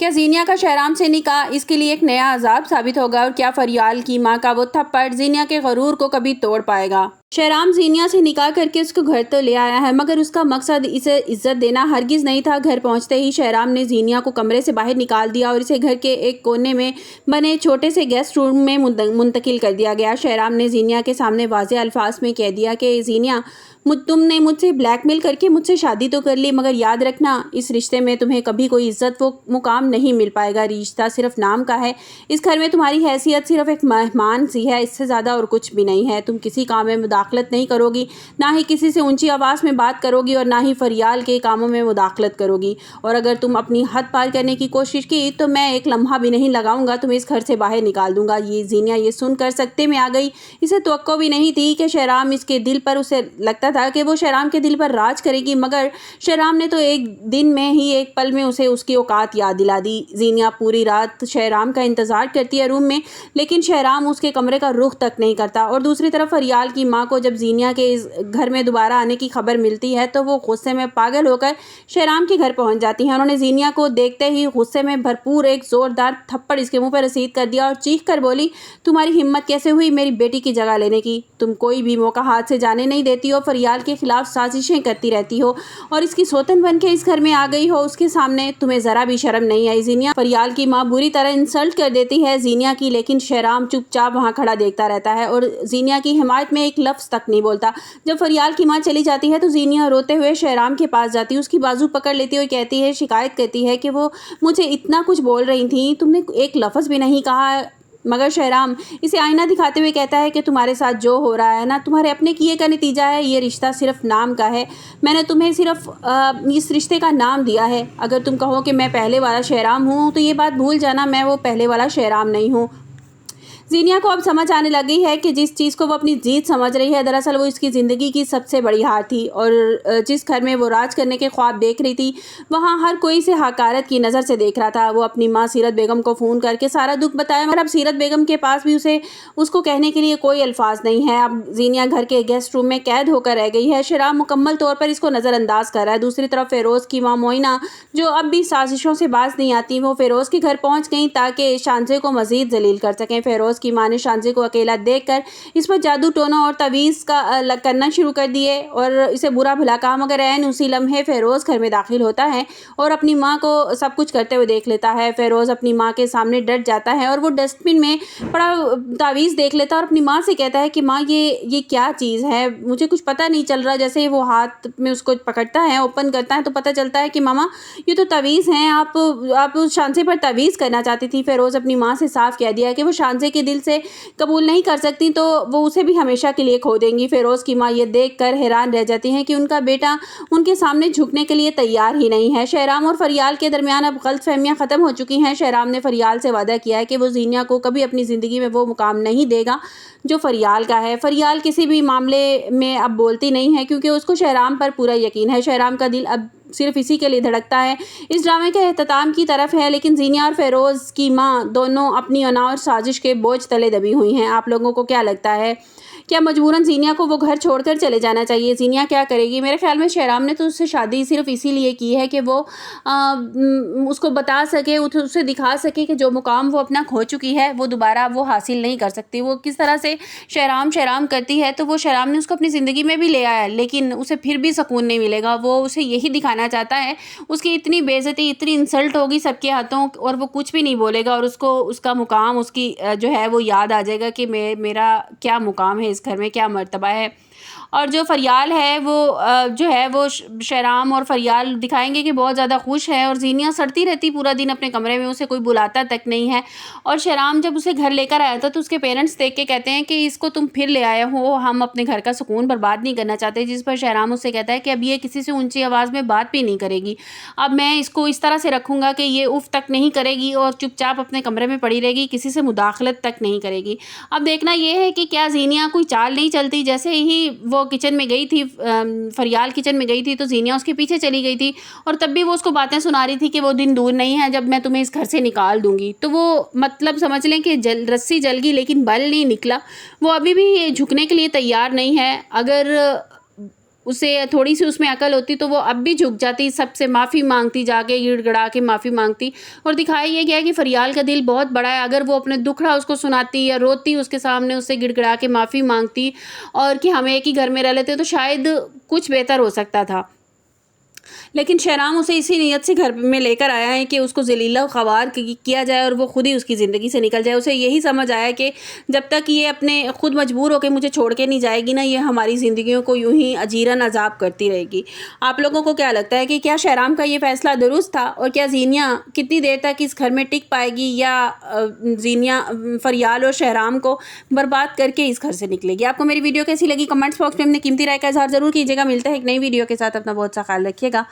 क्या ज़ीनिया का शहराम से निकाह इसके लिए एक नया अज़ाब साबित होगा और क्या फरियाल की मां का वो थप्पड़ ज़ीनिया के गरूर को कभी तोड़ पाएगा। शहराम ज़ीनिया से निकाह करके उसको घर तो ले आया है, मगर उसका मकसद इसे इज्जत देना हरगिज़ नहीं था। घर पहुंचते ही शहराम ने ज़ीनिया को कमरे से बाहर निकाल दिया और इसे घर के एक कोने में बने छोटे से गेस्ट रूम में मुंतकिल कर दिया गया। शहराम ने ज़ीनिया के सामने वाज़ेह अल्फाज में कह दिया कि ज़ीनिया, तुमने मुझसे ब्लैकमेल करके मुझसे शादी तो कर ली, मगर याद रखना इस रिश्ते में तुम्हें कभी कोई इज्जत वो मुकाम नहीं मिल पाएगा। रिश्ता सिर्फ नाम का है। इस घर में तुम्हारी हैसियत सिर्फ एक मेहमान सी है, इससे ज़्यादा और कुछ भी नहीं है। तुम किसी काम में मुदाखलत नहीं करोगी, ना ही किसी से ऊंची आवाज़ में बात करोगी और ना ही फरियाल के कामों में मुदाखलत करोगी। और अगर तुम अपनी हद पार करने की कोशिश की तो मैं एक लम्हा भी नहीं लगाऊंगा, तुम्हें इस घर से बाहर निकाल दूंगा। ये ज़ीनिया ये सुनकर सकते में आ गई। इसे तवक्को भी नहीं थी कि शहराम इसके दिल पर, उसे लगता था कि वो शहराम के दिल पर राज करेगी, मगर शहराम ने तो एक दिन में ही, एक पल में उसे उसकी औकात याद दिला दी। ज़ीनिया पूरी रात शहराम का इंतज़ार करती है रूम में, लेकिन शहराम उसके कमरे का रुख तक नहीं करता। और दूसरी तरफ फरियाल की माँ को जब ज़ीनिया के इस घर में दोबारा आने की खबर मिलती है तो वो गुस्से में पागल होकर शहराम के घर पहुँच जाती हैं। उन्होंने ज़ीनिया को देखते ही गुस्से में भरपूर एक ज़ोरदार थप्पड़ इसके मुँह पर रसीद कर दिया और चीख कर बोली, तुम्हारी हिम्मत कैसे हुई मेरी बेटी की जगह लेने की? तुम कोई भी मौका हाथ से जाने नहीं देती हो, फरियाल के खिलाफ साजिशें करती रहती हो और इसकी सौतन बन के इस घर में आ गई हो। उसके सामने तुम्हें ज़रा भी शर्म नहीं आई। ज़ीनिया फरियाल की माँ बुरी तरह इंसल्ट कर देती है ज़ीनिया की, लेकिन शहराम चुपचाप वहाँ खड़ा देखता रहता है और ज़ीनिया की हिमायत में एक लफ्ज़ तक नहीं बोलता। जब फरियाल की माँ चली जाती है तो ज़ीनिया रोते हुए शहराम के पास जाती है, उसकी बाजू पकड़ लेती है और कहती है, शिकायत करती है कि वो मुझे इतना कुछ बोल रही थी, तुमने एक लफ्ज़ भी नहीं कहा। मगर शहराम इसे आईना दिखाते हुए कहता है कि तुम्हारे साथ जो हो रहा है ना, तुम्हारे अपने किए का नतीजा है। ये रिश्ता सिर्फ नाम का है। मैंने तुम्हें सिर्फ इस रिश्ते का नाम दिया है। अगर तुम कहो कि मैं पहले वाला शहराम हूँ तो ये बात भूल जाना, मैं वो पहले वाला शहराम नहीं हूँ। ज़ीनिया को अब समझ आने लगी है कि जिस चीज़ को वो अपनी जीत समझ रही है, दरअसल वो इसकी ज़िंदगी की सबसे बड़ी हार थी। और जिस घर में वो राज करने के ख्वाब देख रही थी, वहाँ हर कोई इसे हकारत की नज़र से देख रहा था। वो अपनी माँ सीरत बेगम को फ़ोन करके सारा दुख बताया, मगर अब सीरत बेगम के पास भी उसको कहने के लिए कोई अल्फाज नहीं है। अब ज़ीनिया घर के गेस्ट रूम में कैद होकर रह गई है। शहराम मुकम्मल तौर पर इसको नज़रअंदाज कर रहा है। दूसरी तरफ फ़ेरोज़ की माँ मोइना, जो अब भी साजिशों से बाज नहीं आती, वो फ़ेरोज़ के घर पहुँच गई ताकि शांजे को मज़ीद जलील कर सकें। फ़ेरोज़ की माँ ने शांजे को अकेला देखकर इस पर जादू टोना और तवीज़ का करना शुरू कर दिए और इसे बुरा भला कहा, मगर ऐन उसी लम्हे फ़ेरोज़ घर में दाखिल होता है और अपनी माँ को सब कुछ करते हुए देख लेता है। फ़ेरोज़ अपनी माँ के सामने डट जाता है और वो डस्टबिन में पड़ा तावीज़ देख लेता है और अपनी माँ से कहता है कि माँ, ये क्या चीज़ है, मुझे कुछ पता नहीं चल रहा। जैसे ही वो हाथ में उसको पकड़ता है, ओपन करता है तो पता चलता है कि मामा ये तो तवीज़ हैं, आप शांजे पर तवीज़ करना चाहती थी। फ़ेरोज़ अपनी माँ से साफ कह दिया कि वो शांजे के दिल से कबूल नहीं कर सकती तो वो उसे भी हमेशा के लिए खो देंगी। फ़ेरोज़ की माँ ये देखकर हैरान रह जाती हैं कि उनका बेटा उनके सामने झुकने के लिए तैयार ही नहीं है। शहराम और फरियाल के दरमियान अब गलतफहमियां ख़त्म हो चुकी हैं। शहराम ने फरियाल से वादा किया है कि वो ज़ीनिया को कभी अपनी ज़िंदगी में वो मुकाम नहीं देगा जो फरियाल का है। फरियाल किसी भी मामले में अब बोलती नहीं है क्योंकि उसको शहराम पर पूरा यकीन है। शहराम का दिल अब सिर्फ इसी के लिए धड़कता है, इस ड्रामे के अख्ताम की तरफ है। लेकिन ज़ीनिया और फ़ेरोज़ की माँ दोनों अपनी अना और साजिश के बोझ तले दबी हुई हैं। आप लोगों को क्या लगता है, क्या मजबूरन ज़ीनिया को वो घर छोड़कर चले जाना चाहिए? ज़ीनिया क्या करेगी? मेरे ख्याल में शहराम ने तो उससे शादी सिर्फ इसीलिए की है कि वो उसको बता सके, उसे दिखा सके कि जो मुकाम वो अपना खो चुकी है वो दोबारा वो हासिल नहीं कर सकती। वो किस तरह से शहराम करती है तो वो शहराम ने उसको अपनी ज़िंदगी में भी ले आया, लेकिन उसे फिर भी सुकून नहीं मिलेगा। वो उसे यही दिखाना चाहता है, उसकी इतनी बेइज्जती, इतनी इंसल्ट होगी सबके हाथों और वो कुछ भी नहीं बोलेगा और उसको उसका मुकाम, उसकी जो है वो याद आ जाएगा कि मेरा क्या मुकाम है इस घर में, क्या मर्तबा है। और जो फरियाल है वो जो है वो शहराम और फरियाल दिखाएंगे कि बहुत ज़्यादा खुश है और ज़ीनिया सड़ती रहती पूरा दिन अपने कमरे में, उसे कोई बुलाता तक नहीं है। और शहराम जब उसे घर लेकर आया था तो उसके पेरेंट्स देख के कहते हैं कि इसको तुम फिर ले आए हो, हम अपने घर का सुकून बर्बाद नहीं करना चाहते। जिस पर शहराम उससे कहता है कि अब ये किसी से ऊंची आवाज़ में बात भी नहीं करेगी, अब मैं इसको इस तरह से रखूँगा कि ये उफ तक नहीं करेगी और चुपचाप अपने कमरे में पड़ी रहेगी, किसी से मुदाखलत तक नहीं करेगी। अब देखना ये है कि क्या ज़ीनिया कोई चाल नहीं चलती। जैसे ही वो किचन में गई थी, फरियाल किचन में गई थी तो ज़ीनिया उसके पीछे चली गई थी और तब भी वो उसको बातें सुना रही थी कि वो दिन दूर नहीं है जब मैं तुम्हें इस घर से निकाल दूंगी। तो वो मतलब समझ लें कि रस्सी जल गई लेकिन बल नहीं निकला। वो अभी भी झुकने के लिए तैयार नहीं है। अगर उसे थोड़ी सी उसमें अकल होती तो वो अब भी झुक जाती, सबसे माफ़ी मांगती, जाके गिड़गिड़ा के माफ़ी मांगती। और दिखाया ये गया है कि फरियाल का दिल बहुत बड़ा है, अगर वो अपने दुखड़ा उसको सुनाती या रोती उसके सामने, उससे गिड़गिड़ा के माफ़ी मांगती और कि हम एक ही घर में रह लेते तो शायद कुछ बेहतर हो सकता था। लेकिन शहराम उसे इसी नीयत से घर में लेकर आया है कि उसको ज़लीला ख़वार किया जाए और वो खुद ही उसकी ज़िंदगी से निकल जाए। उसे यही समझ आया कि जब तक ये अपने खुद मजबूर होकर मुझे छोड़ के नहीं जाएगी ना, ये हमारी ज़िंदगियों को यूं ही अजीरन अजाब करती रहेगी। आप लोगों को क्या लगता है कि क्या शहराम का ये फ़ैसला दुरुस्त था, और क्या ज़ीनिया कितनी देर तक इस घर में टिक पाएगी, या ज़ीनिया फरियाल और शहराम को बर्बाद करके इस घर से निकलेगी? आपको मेरी वीडियो कैसी लगी कमेंट्स बॉक्स में अपनी कीमती राय का इज़हार ज़रूर कीजिएगा। मिलता है एक नई वीडियो के साथ, अपना बहुत सा ख्याल रखिएगा।